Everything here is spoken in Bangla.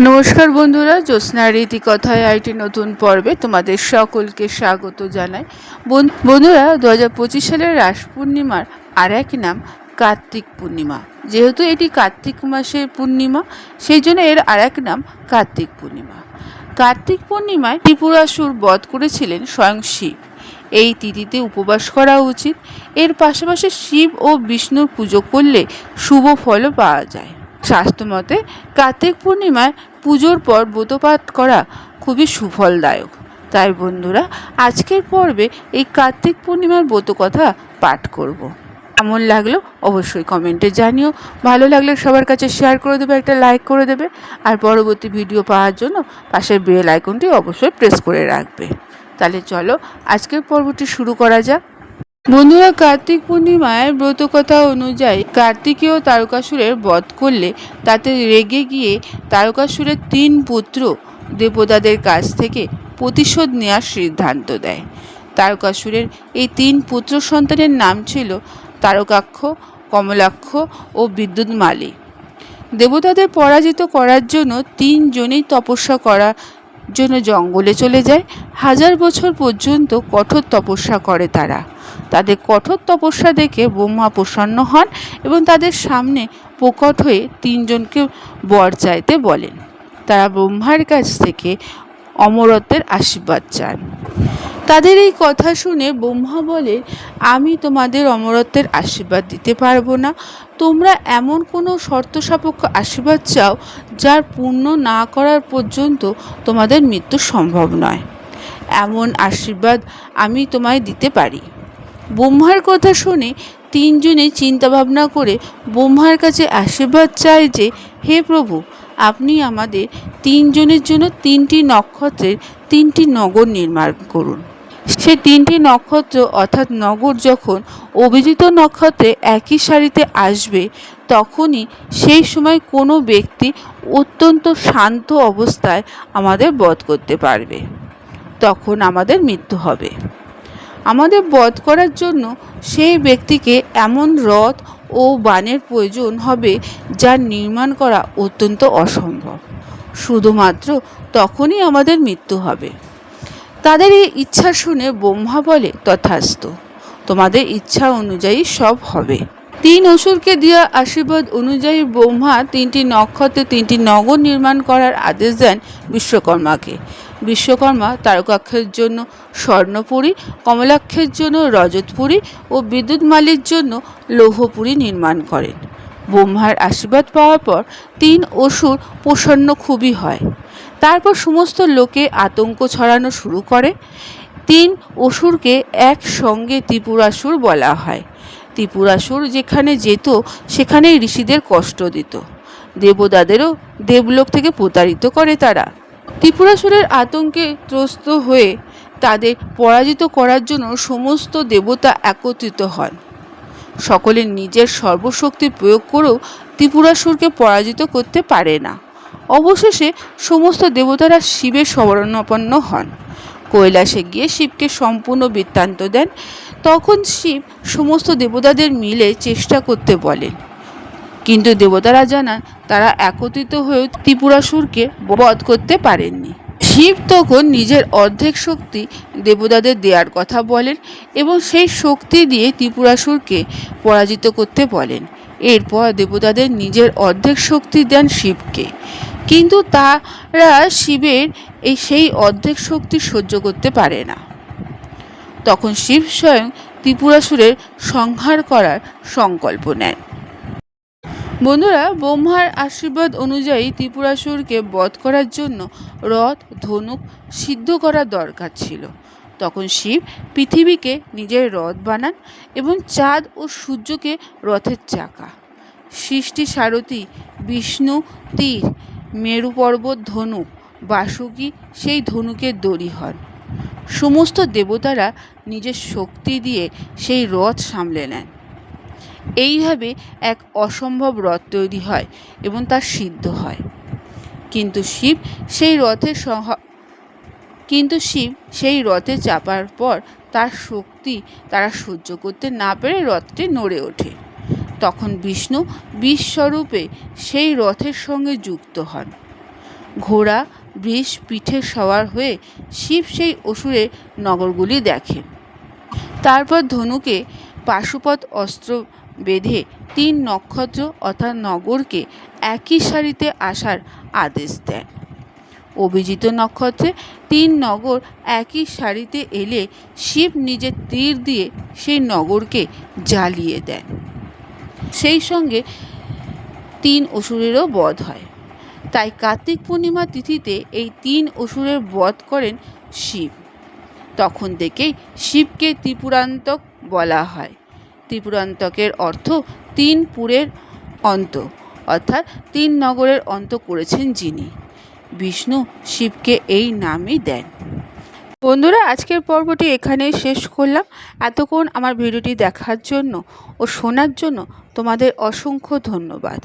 নমস্কার বন্ধুরা, জ্যোৎস্নার রীতিকথায় আরেকটি নতুন পর্বে তোমাদের সকলকে স্বাগত জানাই। বন্ধুরা, 2025 সালের রাস পূর্ণিমার আর এক নাম কার্তিক পূর্ণিমা। যেহেতু এটি কার্তিক মাসের পূর্ণিমা, সেই জন্য এর আর এক নাম কার্তিক পূর্ণিমা। কার্তিক পূর্ণিমায় ত্রিপুরাসুর বধ করেছিলেন স্বয়ং শিব। এই তিথিতে উপবাস করা উচিত। এর পাশাপাশি শিব ও বিষ্ণুর পুজো করলে শুভ ফলও পাওয়া যায়। শাস্ত্রমতে কার্তিক পূর্ণিমায় পুজোর পর ব্রতপাঠ করা খুবই সুফলদায়ক। তাই বন্ধুরা, আজকের পর্বে এই কার্তিক পূর্ণিমার ব্রত কথা পাঠ করব। কেমন লাগলো অবশ্যই কমেন্টে জানিও। ভালো লাগলে সবার কাছে শেয়ার করে দেবে, একটা লাইক করে দেবে, আর পরবর্তী ভিডিও পাওয়ার জন্য পাশের বেল আইকনটি অবশ্যই প্রেস করে রাখবে। তাহলে চলো আজকের পর্বটি শুরু করা যাক। বন্ধুরা, কার্তিক পূর্ণিমায় ব্রতকথা অনুযায়ী কার্তিকেয় তারকাসুরের বধ করলে তাতে রেগে গিয়ে তারকাসুরের 3 পুত্র দেবতাদের কাছ থেকে প্রতিশোধ নেওয়ার সিদ্ধান্ত দেয়। তারকাসুরের এই 3 পুত্র সন্তানের নাম ছিল তারকাক্ষ, কমলাক্ষ ও বিদ্যুৎমালী। দেবতাদের পরাজিত করার জন্য 3 জনেই তপস্যা করার জন্য জঙ্গলে চলে যায়। 1000 বছর পর্যন্ত কঠোর তপস্যা করে তারা। তাদের কঠোর তপস্যা দেখে ব্রহ্মা প্রসন্ন হন এবং তাদের সামনে প্রকট হয়ে 3 জনকে বর চাইতে বলেন। তারা ব্রহ্মার কাছ থেকে অমরত্বের আশীর্বাদ চান। তাদের এই কথা শুনে ব্রহ্মা বলে, আমি তোমাদের অমরত্বের আশীর্বাদ দিতে পারবো না। তোমরা এমন কোনো শর্ত সাপেক্ষ আশীর্বাদ চাও যার পূর্ণ না করার পর্যন্ত তোমাদের মৃত্যু সম্ভব নয়। এমন আশীর্বাদ আমি তোমায় দিতে পারি। ব্রহ্মার কথা শুনে 3 জনে চিন্তাভাবনা করে ব্রহ্মার কাছে আশীর্বাদ চায় যে, হে প্রভু, আপনি আমাদের 3 জনের জন্য 3টি নক্ষত্রের 3টি নগর নির্মাণ করুন। সে 3টি নক্ষত্র অর্থাৎ নগর যখন অভিজিৎ নক্ষত্রে একই সারিতে আসবে, তখনই সেই সময় কোনো ব্যক্তি অত্যন্ত শান্ত অবস্থায় আমাদের বধ করতে পারবে। তখন আমাদের মৃত্যু হবে। আমাদের বধ করার জন্য সেই ব্যক্তিকে এমন রথ ও বাণের প্রয়োজন হবে যার নির্মাণ করা অত্যন্ত অসম্ভব। শুধুমাত্র তখনই আমাদের মৃত্যু হবে। তাদের এই ইচ্ছা শুনে ব্রহ্মা বলে, তথাস্তু, তোমাদের ইচ্ছা অনুযায়ী সব হবে। 3 অসুরকে দেওয়া আশীর্বাদ অনুযায়ী ব্রহ্মা 3টি নক্ষত্রে 3টি নগর নির্মাণ করার আদেশ দেন বিশ্বকর্মাকে। বিশ্বকর্মা তারকাক্ষের জন্য স্বর্ণপুরী, কমলাক্ষের জন্য রজতপুরী ও বিদ্যুৎমালীর জন্য লৌহপুরী নির্মাণ করেন। ব্রহ্মার আশীর্বাদ পাওয়ার পর 3 অসুর প্রসন্ন খুবই হয়। তারপর সমস্ত লোকে আতঙ্ক ছড়ানো শুরু করে। 3 অসুরকে একসঙ্গে ত্রিপুরাসুর বলা হয়। ত্রিপুরাসুর যেখানে যেত সেখানেই ঋষিদের কষ্ট দিত। দেবতাদেরও দেবলোক থেকে প্রতারিত করে তারা। ত্রিপুরাসুরের আতঙ্কে ত্রস্ত হয়ে তাদের পরাজিত করার জন্য সমস্ত দেবতা একত্রিত হন। সকলে নিজের সর্বশক্তি প্রয়োগ করেও ত্রিপুরাসুরকে পরাজিত করতে পারে না। অবশেষে সমস্ত দেবতারা শিবের শরণাপন্ন হন। কৈলাসে গিয়ে শিবকে সম্পূর্ণ বৃত্তান্ত দেন। তখন শিব সমস্ত দেবতাদের মিলে চেষ্টা করতে বলেন, কিন্তু দেবতারা জানান তারা একত্রিত হয়েও ত্রিপুরাসুরকে বধ করতে পারেননি। শিব তখন নিজের অর্ধেক শক্তি দেবতাদের দেওয়ার কথা বলেন এবং সেই শক্তি দিয়ে ত্রিপুরাসুরকে পরাজিত করতে বলেন। এরপর দেবতাদের নিজের অর্ধেক শক্তি দেন শিবকে, কিন্তু তারা শিবের সেই অর্ধেক শক্তি সহ্য করতে পারে না। তখন শিব স্বয়ং ত্রিপুরাসুরের সংহার করার সংকল্প নেন। বন্ধুরা, ব্রহ্মার আশীর্বাদ অনুযায়ী ত্রিপুরাসুরকে বধ করার জন্য রথ, ধনুক সিদ্ধ করা দরকার ছিল। তখন শিব পৃথিবীকে নিজের রথ বানান এবং চাঁদ ও সূর্যকে রথের চাকা। সৃষ্টি সারথি বিষ্ণু তীর, মেরু পর্বত ধনুক, বাসুকী সেই ধনুকের দড়ি হন। সমস্ত দেবতারা নিজের শক্তি দিয়ে সেই রথ সামলে নেন। এইভাবে এক অসম্ভব রথ তৈরি হয় এবং তা সিদ্ধ হয়। কিন্তু শিব সেই রথে চাপার পর তার শক্তি তারা সহ্য করতে না পেরে রথটি নড়ে ওঠে। তখন বিষ্ণু বিষস্বরূপে সেই রথের সঙ্গে যুক্ত হন। ঘোড়া বৃষ পিঠে সওয়ার হয়ে শিব সেই অসুরের নগরগুলি দেখেন। তারপর ধনুকে পাশুপত অস্ত্র বেঁধে 3 নক্ষত্র অর্থাৎ নগরকে একই সারিতে আসার আদেশ দেন। অভিজিৎ নক্ষত্রে 3 নগর একই সারিতে এলে শিব নিজের তীর দিয়ে সেই নগরকে জ্বালিয়ে দেন। সেই সঙ্গে 3 অসুরেরও বধ হয়। তাই কার্তিক পূর্ণিমা তিথিতে এই 3 অসুরের বধ করেন শিব। তখন থেকেই শিবকে ত্রিপুরান্তক বলা হয়। ত্রিপুরান্তকের অর্থ 3 পুরের অন্ত, অর্থাৎ 3 নগরের অন্ত করেছেন যিনি। বিষ্ণু শিবকে এই নামই দেন। বন্ধুরা, আজকের পর্বটি এখানেই শেষ করলাম। এতক্ষণ আমার ভিডিওটি দেখার জন্য ও শোনার জন্য তোমাদের অসংখ্য ধন্যবাদ।